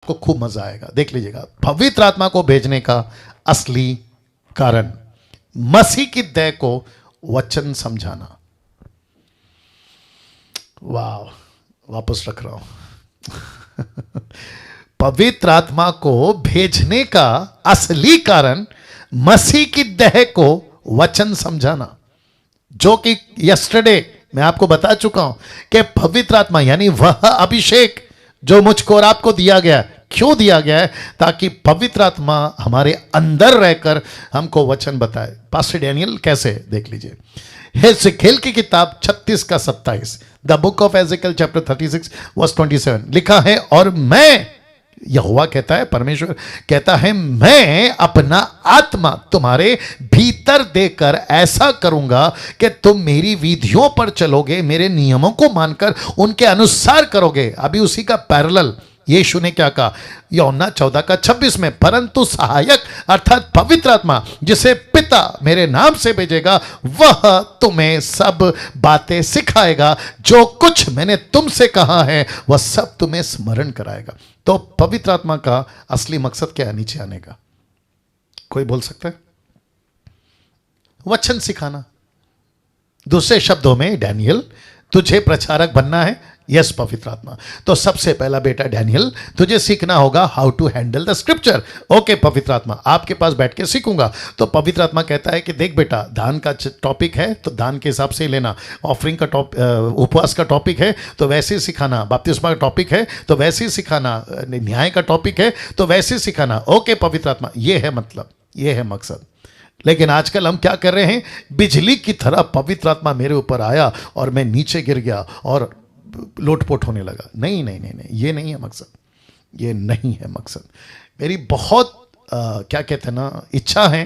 आपको खूब मजा आएगा, देख लीजिएगा। पवित्र आत्मा को भेजने का असली कारण, मसीह की दया को वचन समझाना। वाह, वापस रख रहा हूं। पवित्र आत्मा को भेजने का असली कारण मसीह की दया को वचन समझाना, जो कि यस्टरडे मैं आपको बता चुका हूं कि पवित्र आत्मा यानी वह अभिषेक जो मुझको और आपको दिया गया, क्यों दिया गया है? ताकि पवित्र आत्मा हमारे अंदर रहकर हमको वचन बताए। पास्टर डैनियल कैसे, देख लीजिए। हेzekiel की किताब 36 का 27, the book of Ezekiel chapter 36 verse 27 लिखा है, और मैं, यहोवा कहता है, परमेश्वर कहता है, मैं अपना आत्मा तुम्हारे भीतर देकर ऐसा करूंगा कि तुम मेरी विधियों पर चलोगे, मेरे नियमों को मानकर उनके अनुसार करोगे। अभी उसी का पैरेलल यीशु ने क्या कहा यूहन्ना 14 का 26 में, परंतु सहायक अर्थात पवित्र आत्मा जिसे पिता मेरे नाम से भेजेगा, वह तुम्हें सब बातें सिखाएगा, जो कुछ मैंने तुमसे कहा है वह सब तुम्हें स्मरण कराएगा। तो पवित्र आत्मा का असली मकसद क्या है नीचे आने का? कोई बोल सकता है? वचन सिखाना। दूसरे शब्दों में, डैनियल तुझे प्रचारक बनना है। यस पवित्र आत्मा। तो सबसे पहला बेटा डैनियल, तुझे सीखना होगा how to handle the scripture. Okay पवित्र आत्मा, आपके पास बैठ के सीखूंगा। तो पवित्र आत्मा कहता है कि देख बेटा, दान का टॉपिक है तो दान के हिसाब से ही लेना, ऑफरिंग का उपवास का टॉपिक है तो वैसे ही सिखाना, बपतिस्मा का टॉपिक है तो वैसे ही सिखाना, न्याय का टॉपिक है तो वैसे ही सिखाना। ओके पवित्र आत्मा, ये है मतलब, ये है मकसद। लेकिन आजकल हम क्या कर रहे हैं? बिजली की तरह पवित्र आत्मा मेरे ऊपर आया और मैं नीचे गिर गया और लोटपोट होने लगा। नहीं नहीं नहीं नहीं, ये नहीं है मकसद, ये नहीं है मकसद। मेरी बहुत क्या कहते हैं ना, इच्छा है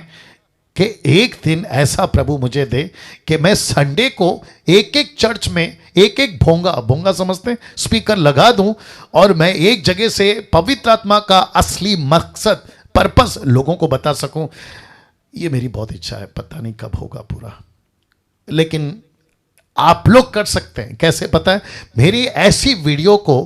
कि एक दिन ऐसा प्रभु मुझे दे कि मैं संडे को एक एक चर्च में एक एक भोंगा समझते हैं, स्पीकर लगा दूं और मैं एक जगह से पवित्र आत्मा का असली मकसद, पर्पस लोगों को बता सकूं। ये मेरी बहुत इच्छा है, पता नहीं कब होगा पूरा, लेकिन आप लोग कर सकते हैं। कैसे पता है? मेरी ऐसी वीडियो को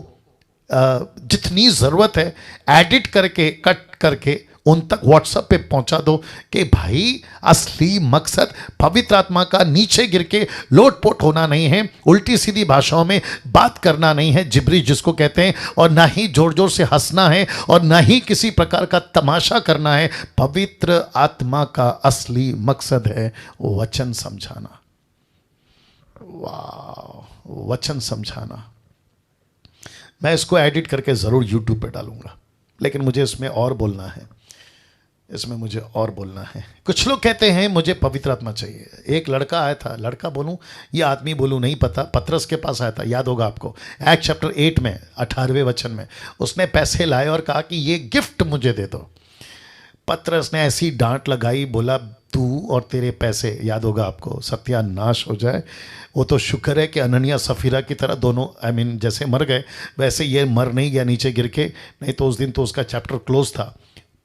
जितनी ज़रूरत है एडिट करके, कट करके उन तक व्हाट्सएप पे पहुंचा दो कि भाई असली मकसद पवित्र आत्मा का नीचे गिर के लोटपोट होना नहीं है, उल्टी सीधी भाषाओं में बात करना नहीं है, जिब्री जिसको कहते हैं, और ना ही जोर जोर से हंसना है और ना ही किसी प्रकार का तमाशा करना है। पवित्र आत्मा का असली मकसद है वचन समझाना। वाह, वचन समझाना। मैं इसको एडिट करके ज़रूर यूट्यूब पे डालूंगा, लेकिन मुझे इसमें और बोलना है, इसमें मुझे और बोलना है। कुछ लोग कहते हैं मुझे पवित्र आत्मा चाहिए। एक लड़का आया था, लड़का बोलूं या आदमी बोलूं नहीं पता, पतरस के पास आया था, याद होगा आपको, एक्ट चैप्टर 8 में 18वें वचन में उसने पैसे लाए और कहा कि ये गिफ्ट मुझे दे दो। पतरस ने ऐसी डांट लगाई, बोला तू और तेरे पैसे, याद होगा आपको, सत्यानाश हो जाए। वो तो शुक्र है कि अनन्या सफीरा की तरह दोनों जैसे मर गए वैसे ये मर नहीं गया नीचे गिर के, नहीं तो उस दिन तो उसका चैप्टर क्लोज था।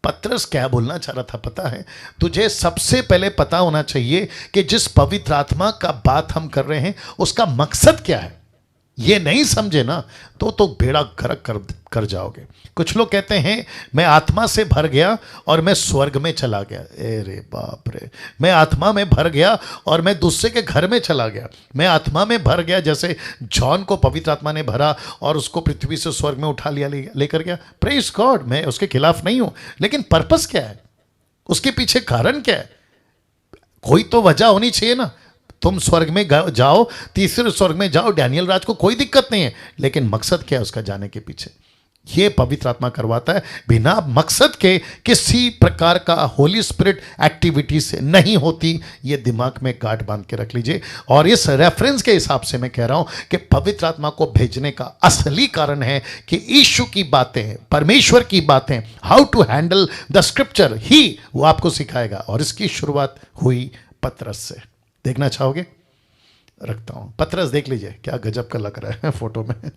पतरस क्या बोलना चाह रहा था पता है? तुझे सबसे पहले पता होना चाहिए कि जिस पवित्र आत्मा का बात हम कर रहे हैं उसका मकसद क्या है। ये नहीं समझे ना तो बेड़ा गर्क कर जाओगे। कुछ लोग कहते हैं मैं आत्मा से भर गया और मैं स्वर्ग में चला गया। अरे बाप रे, मैं आत्मा में भर गया और मैं दूसरे के घर में चला गया। मैं आत्मा में भर गया, जैसे जॉन को पवित्र आत्मा ने भरा और उसको पृथ्वी से स्वर्ग में उठा लिया, लेकर गया। प्रेज गॉड, मैं उसके खिलाफ नहीं हूं, लेकिन पर्पस क्या है? उसके पीछे कारण क्या है? कोई तो वजह होनी चाहिए ना। तुम स्वर्ग में जाओ, तीसरे स्वर्ग में जाओ, डैनियल राज को कोई दिक्कत नहीं है, लेकिन मकसद क्या है उसका जाने के पीछे? ये पवित्र आत्मा करवाता है। बिना मकसद के किसी प्रकार का होली स्पिरिट एक्टिविटी से नहीं होती। ये दिमाग में गांठ बांध के रख लीजिए। और इस रेफरेंस के हिसाब से मैं कह रहा हूं कि पवित्र आत्मा को भेजने का असली कारण है कि यीशु की बातें, परमेश्वर की बातें, how to handle the scripture ही वो आपको सिखाएगा। और इसकी शुरुआत हुई पतरस से। देखना चाहोगे? रखता हूं, पतरस देख लीजिए, क्या गजब का लग रहा है फोटो में।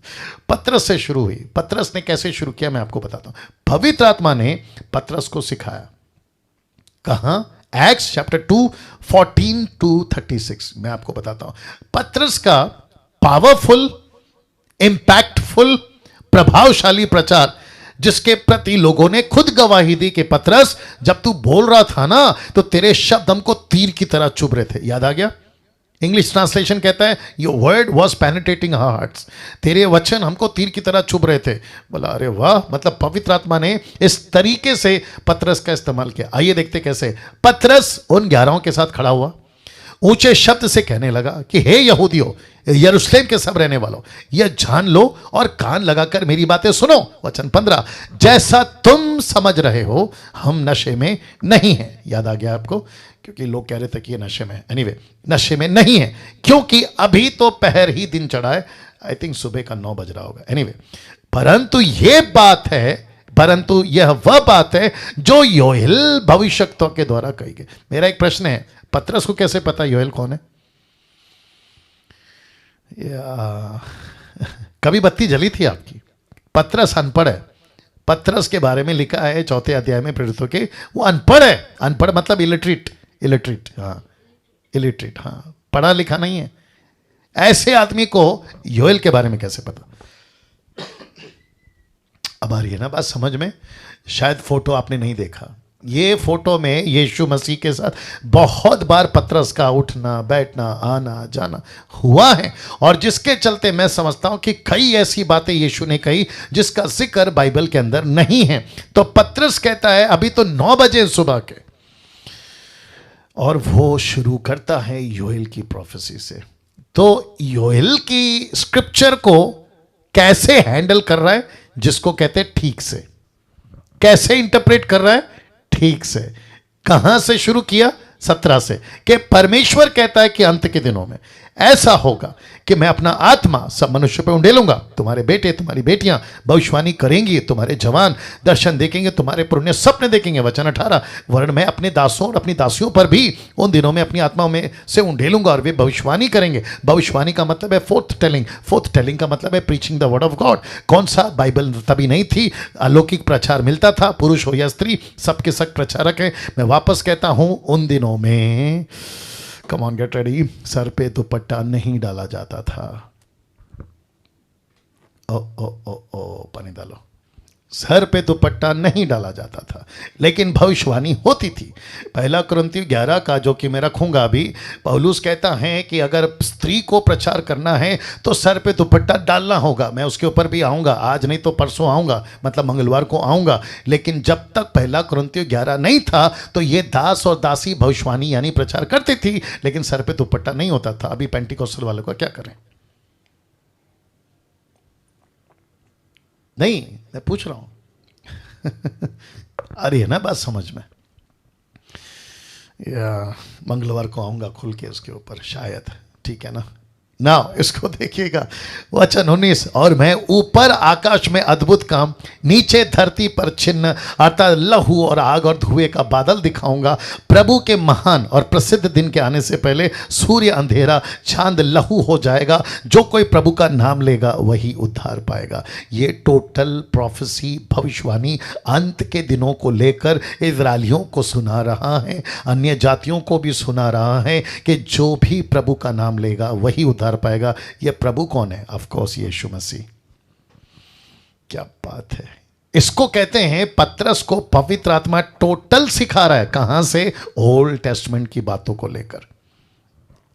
पतरस से शुरू हुई। पतरस ने कैसे शुरू किया मैं आपको बताता हूं। पवित्र आत्मा ने पतरस को सिखाया। कहां? एक्ट्स चैप्टर 2 14 to 36 मैं आपको बताता हूं। पतरस का पावरफुल, इंपैक्टफुल, प्रभावशाली प्रचार जिसके प्रति लोगों ने खुद गवाही दी कि पतरस, जब तू बोल रहा था ना तो तेरे शब्द हमको तीर की तरह चुभ रहे थे। याद आ गया? इंग्लिश ट्रांसलेशन कहता है your word was penetrating hearts, तेरे वचन हमको तीर की तरह चुभ रहे थे। बोला अरे वाह, मतलब पवित्र आत्मा ने इस तरीके से पतरस का इस्तेमाल किया। आइए देखते कैसे। पतरस उन 11 के साथ खड़ा हुआ, ऊंचे शब्द से कहने लगा कि हे यहूदियों, यरूशलेम के सब रहने वालों, यह जान लो और कान लगाकर मेरी बातें सुनो। वचन 15, जैसा तुम समझ रहे हो हम नशे में नहीं हैं। याद आ गया आपको? क्योंकि लोग कह रहे थे कि ये नशे में। एनीवे, नशे में नहीं है क्योंकि अभी तो पहर ही दिन चढ़ा है। आई थिंक सुबह का 9 बज रहा होगा। एनीवे, परंतु यह वह बात है जो योएल भविष्यवक्ता के द्वारा कही गई। मेरा एक प्रश्न है, पतरस को कैसे पता योएल कौन है? कभी बत्ती जली थी आपकी? पतरस अनपढ़ है। पतरस के बारे में लिखा है 4 अध्याय में प्रेरितों के, वो अनपढ़ है। अनपढ़ मतलब इलिटरेट, हाँ, पढ़ा लिखा नहीं है। ऐसे आदमी को योएल के बारे में कैसे पता? अब आ रही है ना बात समझ में? शायद फोटो आपने नहीं देखा। ये फोटो में यीशु मसीह के साथ बहुत बार पतरस का उठना बैठना आना जाना हुआ है, और जिसके चलते मैं समझता हूं कि कई ऐसी बातें यीशु ने कही जिसका जिक्र बाइबल के अंदर नहीं है। तो पतरस कहता है अभी तो 9 बजे सुबह के, और वो शुरू करता है योएल की प्रोफेसी से। तो योएल की स्क्रिप्चर को कैसे हैंडल कर रहा है, जिसको कहते हैं ठीक से, कैसे इंटरप्रेट कर रहा है ठीक से। कहां से शुरू किया? 17 से, कि परमेश्वर कहता है कि अंत के दिनों में ऐसा होगा कि मैं अपना आत्मा सब मनुष्य पर उंडेलूंगा। तुम्हारे बेटे तुम्हारी बेटियां भविष्यवाणी करेंगी, तुम्हारे जवान दर्शन देखेंगे, तुम्हारे पुण्य सपने देखेंगे। वचन 18, वरन मैं अपने दासों और अपनी दासियों पर भी उन दिनों में अपनी आत्मा में से उंडेलूंगा और वे भविष्यवाणी करेंगे। भविष्यवाणी का मतलब है फोर्थ टेलिंग का मतलब है preaching the word of God. कौन सा? बाइबल तभी नहीं थी, अलौकिक प्रचार मिलता था, पुरुष हो या स्त्री सबके सब प्रचारक हैं। मैं वापस कहता हूं, उन दिनों में, come on get ready, sir पे दुपट्टा नहीं डाला जाता था। ओ ओ ओ ओ पानी डालो। सर पे दुपट्टा नहीं डाला जाता था, लेकिन भविष्यवाणी होती थी। 1 कुरिन्थियों 11 का, जो कि मैं रखूंगा अभी, पौलुस कहता है कि अगर स्त्री को प्रचार करना है तो सर पे दुपट्टा डालना होगा। मैं उसके ऊपर भी आऊंगा, आज नहीं तो परसों आऊंगा, मतलब मंगलवार को आऊंगा। लेकिन जब तक 1 कुरिन्थियों 11 नहीं था तो ये दास और दासी भविष्यवाणी यानी प्रचार करती थी, लेकिन सर पे दुपट्टा नहीं होता था। अभी पेंटिकोस्टल वालों का क्या करें? नहीं, मैं पूछ रहा हूं। आ रही है ना बात समझ में? या मंगलवार को आऊंगा खुल के उसके ऊपर शायद, ठीक है ना? ना इसको देखिएगा, वचन 19, और मैं ऊपर आकाश में अद्भुत काम, नीचे धरती पर चिन्ह अर्थात लहू और आग और धुएं का बादल दिखाऊंगा। प्रभु के महान और प्रसिद्ध दिन के आने से पहले सूर्य अंधेरा, चांद लहू हो जाएगा। जो कोई प्रभु का नाम लेगा वही उद्धार पाएगा। ये टोटल प्रोफेसी, भविष्यवाणी अंत के दिनों को लेकर इजरायलियों को सुना रहा है, अन्य जातियों को भी सुना रहा है कि जो भी प्रभु का नाम लेगा वही उद्धार पाएगा। यह प्रभु कौन है? ऑफ कोर्स यीशु मसीह। क्या बात है! इसको कहते हैं, पतरस को पवित्र आत्मा टोटल सिखा रहा है। कहां से? ओल्ड टेस्टमेंट की बातों को लेकर।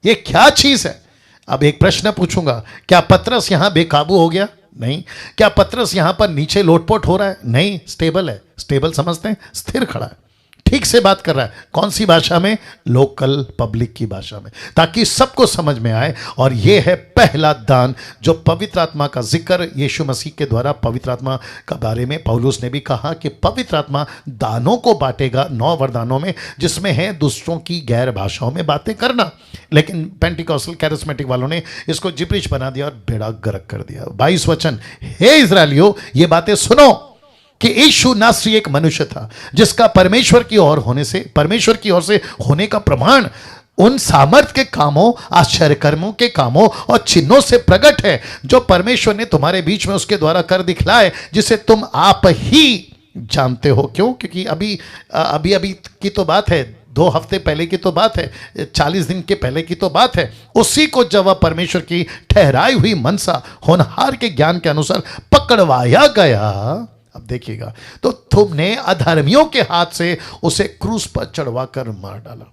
यह क्या चीज है? अब एक प्रश्न पूछूंगा, क्या पतरस यहां बेकाबू हो गया? नहीं। क्या पतरस यहां पर नीचे लोटपोट हो रहा है? नहीं, स्टेबल है। स्टेबल समझते हैं? स्थिर खड़ा है, ठीक से बात कर रहा है। कौन सी भाषा में? लोकल पब्लिक की भाषा में, ताकि सबको समझ में आए। और यह है पहला दान, जो पवित्र आत्मा का जिक्र यीशु मसीह के द्वारा पवित्र आत्मा का बारे में पौलुस ने भी कहा कि पवित्र आत्मा दानों को बांटेगा 9 वरदानों में, जिसमें है दूसरों की गैर भाषाओं में बातें करना। लेकिन पेंटिकॉस्टल कैरिस्मेटिक वालों ने इसको जिब्रिश बना दिया और बेड़ा गर्क कर दिया। 22 वचन, हे इस्राएलियों, ये बातें सुनो कि यीशु नासरी एक मनुष्य था जिसका परमेश्वर की ओर से होने का प्रमाण उन सामर्थ के कामों, आश्चर्य कर्मों के कामों और चिन्हों से प्रकट है जो परमेश्वर ने तुम्हारे बीच में उसके द्वारा कर दिखलाए, जिसे तुम आप ही जानते हो। क्यों? क्योंकि अभी की तो बात है, 2 हफ्ते पहले की तो बात है, 40 दिन के पहले की तो बात है। उसी को जब वह परमेश्वर की ठहराई हुई मनसा होनहार के ज्ञान के अनुसार पकड़वाया गया, अब देखिएगा, तो तुमने अधर्मियों के हाथ से उसे क्रूस पर चढ़वा कर मार डाला।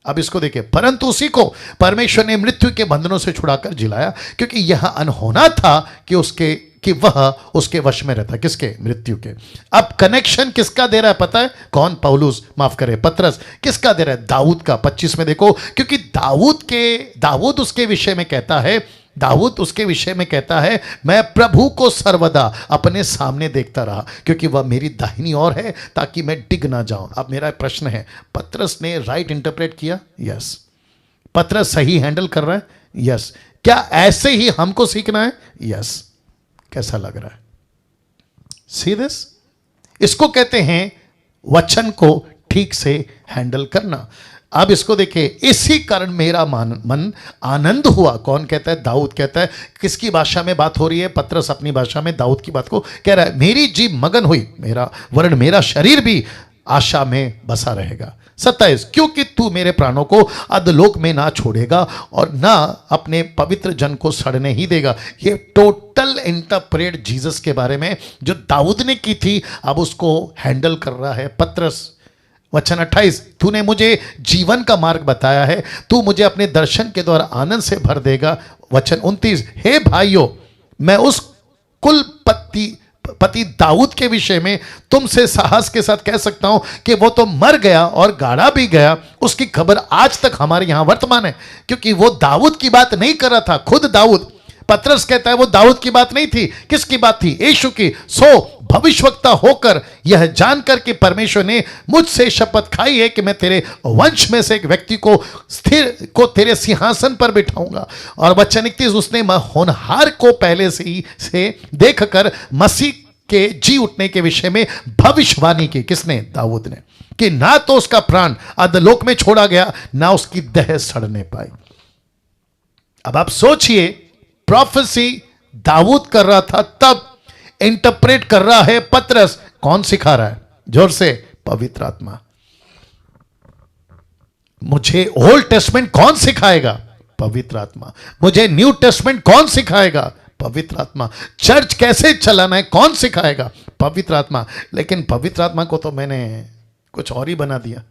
अब इसको देखिए, परंतु उसी को परमेश्वर ने मृत्यु के बंधनों से छुड़ाकर जिलाया, क्योंकि यह अनहोना था कि वह उसके वश में रहता। किसके? मृत्यु के। अब कनेक्शन किसका दे रहा है पता है? कौन? पौलुस, माफ करे, पतरस। किसका दे रहा है? दाऊद का। 25 में देखो, क्योंकि दाऊद उसके विषय में कहता है, मैं प्रभु को सर्वदा अपने सामने देखता रहा, क्योंकि वह मेरी दाहिनी ओर है, ताकि मैं डिग ना जाऊं। अब मेरा प्रश्न है, पतरस ने राइट इंटरप्रेट किया? यस। पतरस सही हैंडल कर रहा है? यस। क्या ऐसे ही हमको सीखना है? यस। कैसा लग रहा है? See this? इसको कहते हैं वचन को ठीक से हैंडल करना। अब इसको देखिए, इसी कारण मेरा मन आनंद हुआ। कौन कहता है? दाऊद कहता है। किसकी भाषा में बात हो रही है? पतरस अपनी भाषा में दाऊद की बात को कह रहा है। मेरी जीभ मगन हुई, मेरा शरीर भी आशा में बसा रहेगा। 27, क्योंकि तू मेरे प्राणों को अधलोक में ना छोड़ेगा और ना अपने पवित्र जन को सड़ने ही देगा। ये टोटल इंटरप्रेट जीसस के बारे में जो दाऊद ने की थी, अब उसको हैंडल कर रहा है पतरस। वचन 28, तूने मुझे जीवन का मार्ग बताया है, तू मुझे अपने दर्शन के द्वारा आनंद से भर देगा। वचन 29, हे भाइयों, मैं उस पति दाऊद के विषय में तुमसे साहस के साथ कह सकता हूं कि वो तो मर गया और गाड़ा भी गया, उसकी खबर आज तक हमारे यहां वर्तमान है। क्योंकि वो दाऊद की बात नहीं कर रहा था, खुद दाऊद। पतरस कहता है वो दाऊद की बात नहीं थी। किसकी बात थी? यीशु की। भविष्यवक्ता होकर यह जानकर कि परमेश्वर ने मुझसे शपथ खाई है कि मैं तेरे वंश में से एक व्यक्ति को तेरे सिंहासन पर बिठाऊंगा। और वचन 31, उसने होनहार को पहले से देखकर मसीह के जी उठने के विषय में भविष्यवाणी की। किसने? दाऊद ने। कि ना तो उसका प्राण अधलोक में छोड़ा गया, ना उसकी देह सड़ने पाई। अब आप सोचिए, प्रोफेसी दाऊद कर रहा था, तब इंटरप्रेट कर रहा है पतरस। कौन सिखा रहा है? जोर से, पवित्र आत्मा। मुझे ओल्ड टेस्टमेंट कौन सिखाएगा? पवित्र आत्मा। मुझे न्यू टेस्टमेंट कौन सिखाएगा? पवित्र आत्मा। चर्च कैसे चलाना है कौन सिखाएगा? पवित्र आत्मा। लेकिन पवित्र आत्मा को तो मैंने कुछ और ही बना दिया।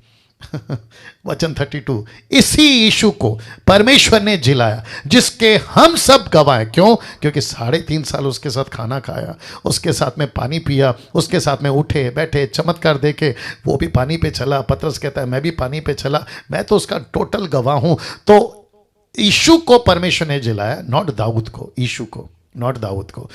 वचन 32, इसी यीशु को परमेश्वर ने जिलाया, जिसके हम सब गवाह। क्यों? क्योंकि 3.5 साल उसके साथ खाना खाया, उसके साथ में पानी पिया, उसके साथ में उठे बैठे, चमत्कार देखे। वो भी पानी पे चला। पतरस कहता है मैं भी पानी पे चला, मैं तो उसका टोटल गवाह हूं। तो यीशु को परमेश्वर ने जिलाया, नॉट दाऊद को, यीशु को, नॉट दाऊद को।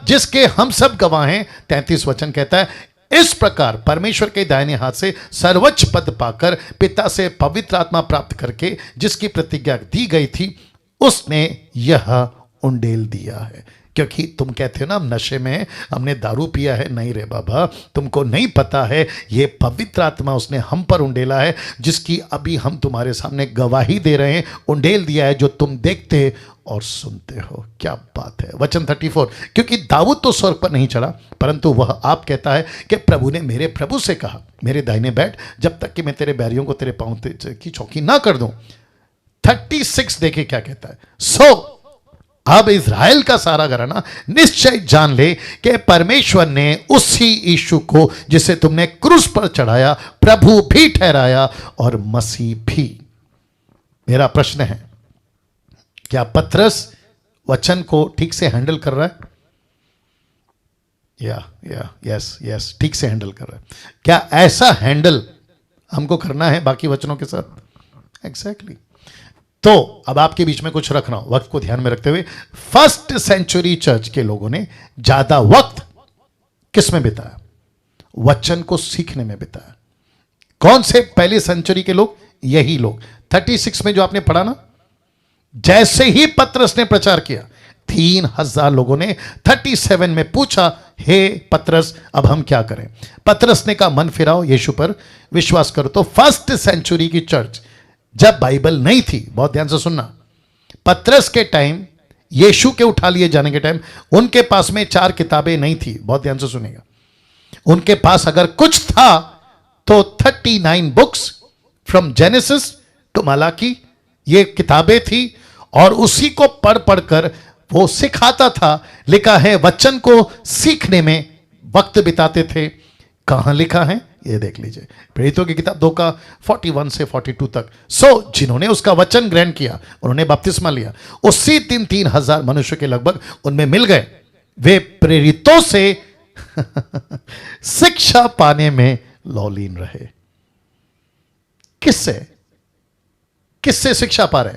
जिसके हम सब गवाह हैं। 33 वचन कहता है, इस प्रकार परमेश्वर के दाहिने हाथ से सर्वोच्च पद पाकर पिता से पवित्र आत्मा प्राप्त करके जिसकी प्रतिज्ञा दी गई थी, उसने यह उंडेल दिया है। क्योंकि तुम कहते हो ना हम नशे में, हमने दारू पिया है। नहीं रे बाबा, तुमको नहीं पता है, ये पवित्र आत्मा उसने हम पर उंडेला है, जिसकी अभी हम तुम्हारे सामने गवाही दे रहे हैं। उंडेल दिया है जो तुम देखते और सुनते हो। क्या बात है। वचन 34, क्योंकि दाऊद तो स्वर्ग पर नहीं चढ़ा, परंतु वह आप कहता है कि प्रभु ने मेरे प्रभु से कहा, मेरे दाहिने बैठ, जब तक कि मैं तेरे बैरियों को तेरे पांव की चौकी ना कर दूं। 36 देखिए क्या कहता है। अब इज़राइल का सारा घराना निश्चय जान ले कि परमेश्वर ने उसी यीशु को जिसे तुमने क्रूस पर चढ़ाया प्रभु भी ठहराया और मसीह भी। मेरा प्रश्न है, क्या पतरस वचन को ठीक से हैंडल कर रहा है? यस, ठीक से हैंडल कर रहा है। क्या ऐसा हैंडल हमको करना है बाकी वचनों के साथ? एग्जैक्टली। तो अब आपके बीच में कुछ रखना हो, वक्त को ध्यान में रखते हुए, फर्स्ट सेंचुरी चर्च के लोगों ने ज्यादा वक्त किस में बिताया? वचन को सीखने में बिताया। कौन से पहली सेंचुरी के लोग? यही लोग। 36 में जो आपने पढ़ा ना, जैसे ही पतरस ने प्रचार किया, 3000 लोगों ने 37 में पूछा, हे पतरस अब हम क्या करें? पतरस ने कहा मन फिराओ, यीशु पर विश्वास करो। तो फर्स्ट सेंचुरी की चर्च, जब बाइबल नहीं थी, बहुत ध्यान से सुनना, पतरस के टाइम, यीशु के उठा लिए जाने के टाइम, उनके पास में 4 किताबें नहीं थी। बहुत ध्यान से सुनेगा। उनके पास अगर कुछ था तो 39 books from Genesis to Malachi, ये किताबें थी, और उसी को पढ़ पढ़कर वो सिखाता था। लिखा है वचन को सीखने में वक्त बिताते थे। कहां लिखा है ये देख लीजिए, प्रेरितों की किताब 2 का 41 से 42 तक। सो जिन्होंने उसका वचन ग्रहण किया, उन्होंने बपतिस्मा लिया, उसी दिन 3,000 मनुष्य के लगभग उनमें मिल गए। वे प्रेरितों से शिक्षा पाने में लौलीन रहे। किससे किससे शिक्षा पा रहे?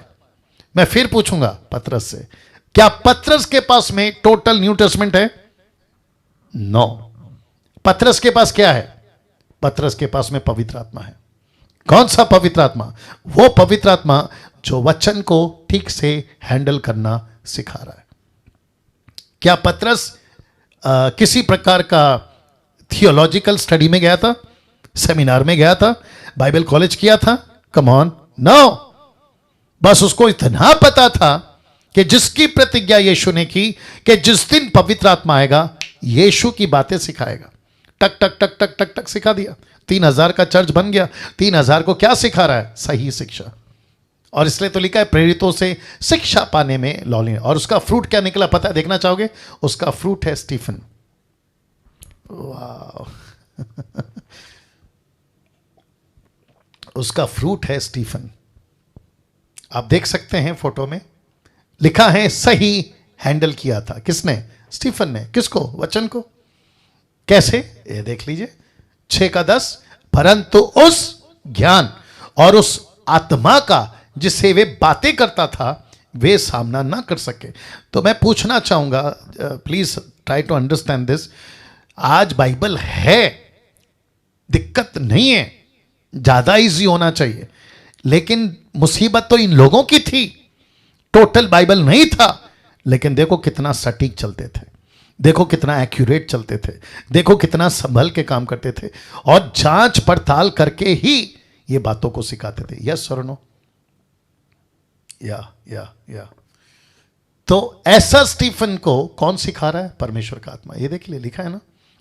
मैं फिर पूछूंगा, पतरस से। क्या पतरस के पास में टोटल न्यू टेस्टमेंट है? नो। पतरस के पास क्या है? पतरस के पास में पवित्र आत्मा है। कौन सा पवित्र आत्मा? वो पवित्र आत्मा जो वचन को ठीक से हैंडल करना सिखा रहा है। क्या पतरस किसी प्रकार का थियोलॉजिकल स्टडी में गया था, सेमिनार में गया था, बाइबल कॉलेज किया था? Come on, no. बस उसको इतना पता था कि जिसकी प्रतिज्ञा यीशु ने की कि जिस दिन पवित्र आत्मा आएगा यीशु की बातें सिखाएगा। टक टक टक टक टक टक सिखा दिया। 3,000 का चर्च बन गया। 3,000 को क्या सिखा रहा है? सही शिक्षा। और इसलिए तो लिखा है प्रेरितों से शिक्षा पाने में लौलीन। और उसका फ्रूट क्या निकला पता है? देखना चाहोगे? उसका फ्रूट है स्टीफन। वाह उसका फ्रूट है स्टीफन। आप देख सकते हैं फोटो में लिखा है सही हैंडल किया था। किसने? स्टीफन ने। किसको? वचन को। कैसे? ये देख लीजिए 6 का 10। परंतु उस ज्ञान और उस आत्मा का जिससे वे बातें करता था वे सामना ना कर सके। तो मैं पूछना चाहूंगा, please try to understand this. आज बाइबल है, दिक्कत नहीं है, ज्यादा इजी होना चाहिए, लेकिन मुसीबत तो इन लोगों की थी। टोटल बाइबल नहीं था, लेकिन देखो कितना सटीक चलते थे, देखो कितना एक्यूरेट चलते थे, देखो कितना संभल के काम करते थे और जांच पड़ताल करके ही ये बातों को सिखाते थे। यस और नो? या तो ऐसा स्टीफन को कौन सिखा रहा है? परमेश्वर का आत्मा। ये देखिए लिखा है ना,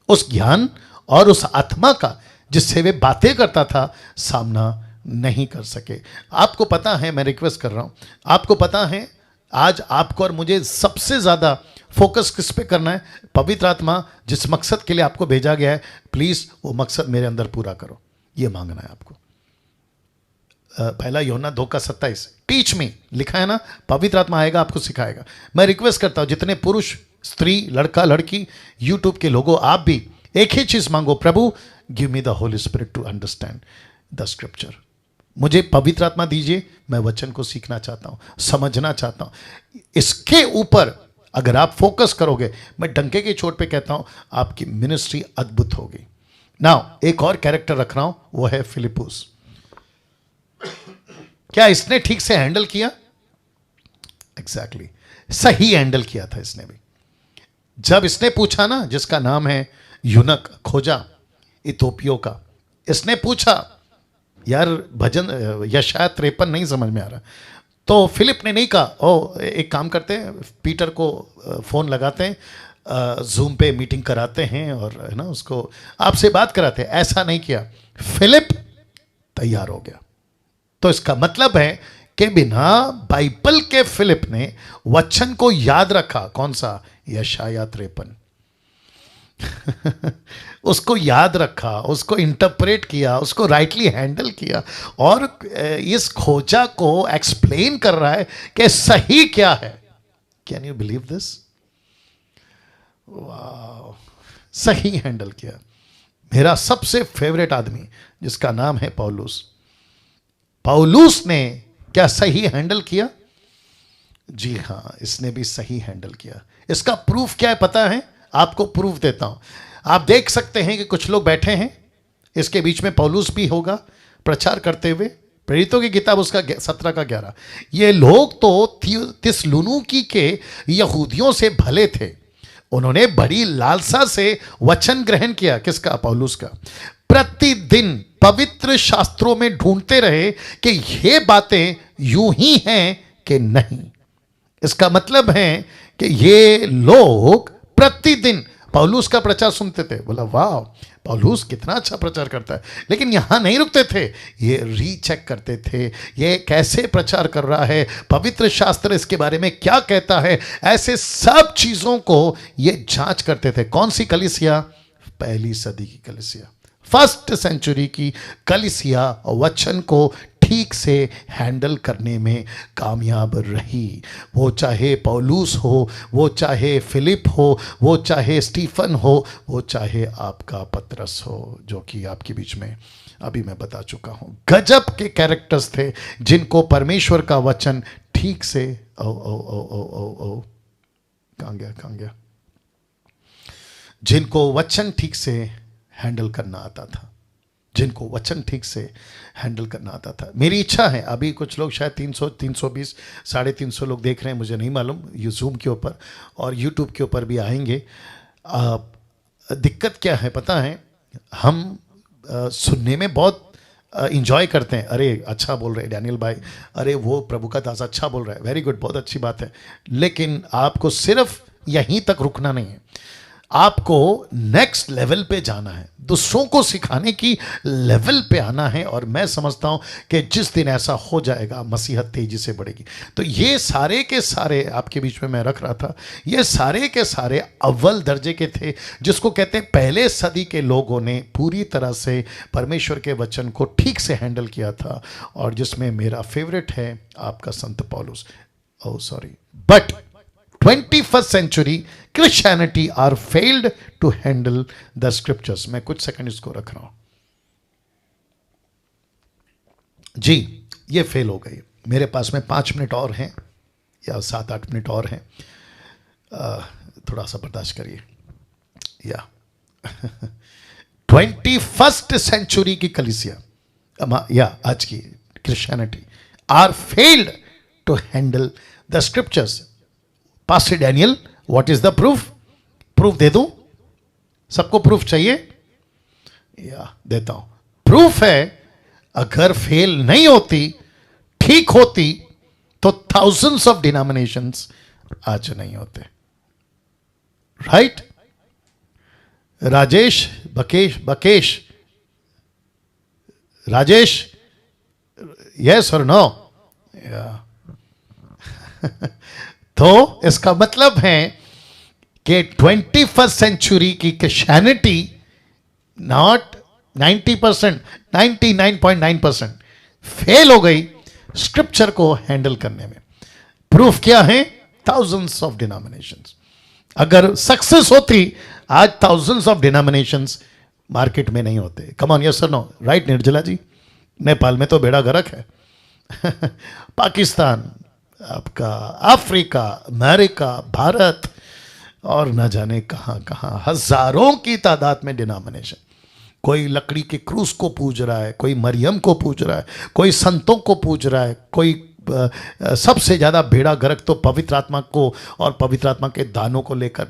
उस ज्ञान और उस आत्मा का जिससे वे बातें करता था सामना नहीं कर सके। आपको पता है, मैं रिक्वेस्ट कर रहा हूं, आपको पता है आज आपको और मुझे सबसे ज्यादा फोकस किस पे करना है? पवित्र आत्मा जिस मकसद के लिए आपको भेजा गया है, प्लीज वो मकसद मेरे अंदर पूरा करो, ये मांगना है आपको। पहला यूहन्ना 2 का 27। टीच मी, लिखा है ना, पवित्र आत्मा आएगा आपको सिखाएगा। मैं रिक्वेस्ट करता हूं जितने पुरुष, स्त्री, लड़का, लड़की, यूट्यूब के लोगों, आप भी एक ही चीज मांगो, प्रभु give me the holy spirit to understand the scripture. मुझे पवित्र आत्मा दीजिए, मैं वचन को सीखना चाहता हूं, समझना चाहता हूं। इसके ऊपर अगर आप फोकस करोगे, मैं डंके की चोट पे कहता हूं, आपकी मिनिस्ट्री अद्भुत होगी। नाउ एक और कैरेक्टर रख रहा हूं, वो है फिलिपुस। क्या इसने ठीक से हैंडल किया? एग्जैक्टली, सही हैंडल किया था इसने भी। जब इसने पूछा ना, जिसका नाम है यूनक, खोजा इथोपियो का, इसने पूछा यार भजन यशाया 53 नहीं समझ में आ रहा, तो फिलिप ने नहीं कहा ओ एक काम करते हैं, पीटर को फोन लगाते हैं, जूम पे मीटिंग कराते हैं और है ना उसको आपसे बात कराते हैं। ऐसा नहीं किया, फिलिप तैयार हो गया। तो इसका मतलब है कि बिना बाइबल के फिलिप ने वचन को याद रखा। कौन सा? यशाया 53 उसको याद रखा, उसको इंटरप्रेट किया, उसको राइटली हैंडल किया और इस खोजा को एक्सप्लेन कर रहा है कि सही क्या है। Can you believe this? वाह, सही हैंडल किया। मेरा सबसे फेवरेट आदमी जिसका नाम है पौलुस, पौलुस ने क्या सही हैंडल किया? जी हां, इसने भी सही हैंडल किया। इसका प्रूफ क्या है पता है? आपको प्रूफ देता हूं। आप देख सकते हैं कि कुछ लोग बैठे हैं, इसके बीच में पौलुस भी होगा प्रचार करते हुए। प्रेरितों की किताब उसका 17 का 11। ये लोग तो थिस्सलुनीकि के यहूदियों से भले थे, उन्होंने बड़ी लालसा से वचन ग्रहण किया। किसका? पौलुस का। प्रतिदिन पवित्र शास्त्रों में ढूंढते रहे कि ये बातें यूं ही हैं कि नहीं। इसका मतलब है कि ये लोग प्रतिदिन पौलुस का प्रचार सुनते थे। बोला वाह, पौलुस कितना अच्छा प्रचार करता है। लेकिन यहां नहीं रुकते थे, ये रीचेक करते थे, ये कैसे प्रचार कर रहा है, पवित्र शास्त्र इसके बारे में क्या कहता है। ऐसे सब चीजों को ये जांच करते थे। कौन सी कलीसिया? पहली सदी की कलीसिया, फर्स्ट सेंचुरी की कलीसिया वचन को ठीक से हैंडल करने में कामयाब रही। वो चाहे पौलुस हो, वो चाहे फिलिप हो, वो चाहे स्टीफन हो, वो चाहे आपका पतरस हो, जो कि आपके बीच में अभी मैं बता चुका हूं। गजब के कैरेक्टर्स थे जिनको परमेश्वर का वचन ठीक से कहां गया, जिनको वचन ठीक से हैंडल करना आता था, जिनको वचन ठीक से हैंडल करना आता था। मेरी इच्छा है, अभी कुछ लोग शायद 300, 320, 350 लोग देख रहे हैं, मुझे नहीं मालूम, ये जूम के ऊपर और यूट्यूब के ऊपर भी आएंगे। दिक्कत क्या है पता है, हम सुनने में बहुत इंजॉय करते हैं, अरे अच्छा बोल रहे हैं डैनियल भाई, अरे वो प्रभु का दास अच्छा बोल रहा है, वेरी गुड, बहुत अच्छी बात है। लेकिन आपको सिर्फ यहीं तक रुकना नहीं है, आपको नेक्स्ट लेवल पे जाना है, दूसरों को सिखाने की लेवल पे आना है। और मैं समझता हूं कि जिस दिन ऐसा हो जाएगा, मसीहत तेजी से बढ़ेगी। तो ये सारे के सारे आपके बीच में मैं रख रहा था, ये सारे के सारे अव्वल दर्जे के थे, जिसको कहते हैं पहले सदी के लोगों ने पूरी तरह से परमेश्वर के वचन को ठीक से हैंडल किया था। और जिसमें मेरा फेवरेट है आपका संत पौलुस। Oh sorry, but 21st century Christianity are failed to handle the scriptures। मैं कुछ सेकंड इसको रख रहा हूं जी, ये फेल हो गई। मेरे पास में 5 मिनट और हैं या 7-8 मिनट और हैं, थोड़ा सा बर्दाश्त करिए। या 21st century की कलीसिया या आज की Christianity are failed to handle the scriptures. Pastor Daniel, what is the proof? Proof दे दूं? सबको प्रूफ चाहिए? या देता हूं। प्रूफ है, अगर फेल नहीं होती, ठीक होती, तो थाउजेंड्स ऑफ डिनोमिनेशंस आज नहीं होते। राइट? राजेश बकेश राजेश, यस और नो? या तो इसका मतलब है कि 21st सेंचुरी की क्रिश्चियनिटी नॉट 90%, 99.9% फेल हो गई स्क्रिप्चर को हैंडल करने में। प्रूफ क्या है? Thousands of denominations. अगर सक्सेस होती, आज थाउजेंड्स ऑफ डिनोमिनेशंस मार्केट में नहीं होते। कम ऑन, यस और नो? राइट निर्जला जी? नेपाल में तो बेड़ा गर्क है पाकिस्तान, आपका अफ्रीका, अमेरिका, भारत और न जाने कहां कहां, हजारों की तादाद में डिनोमिनेशन। कोई लकड़ी के क्रूस को पूज रहा है, कोई मरियम को पूज रहा है, कोई संतों को पूज रहा है, कोई सबसे ज्यादा भेड़ा गर्क तो पवित्र आत्मा को और पवित्र आत्मा के दानों को लेकर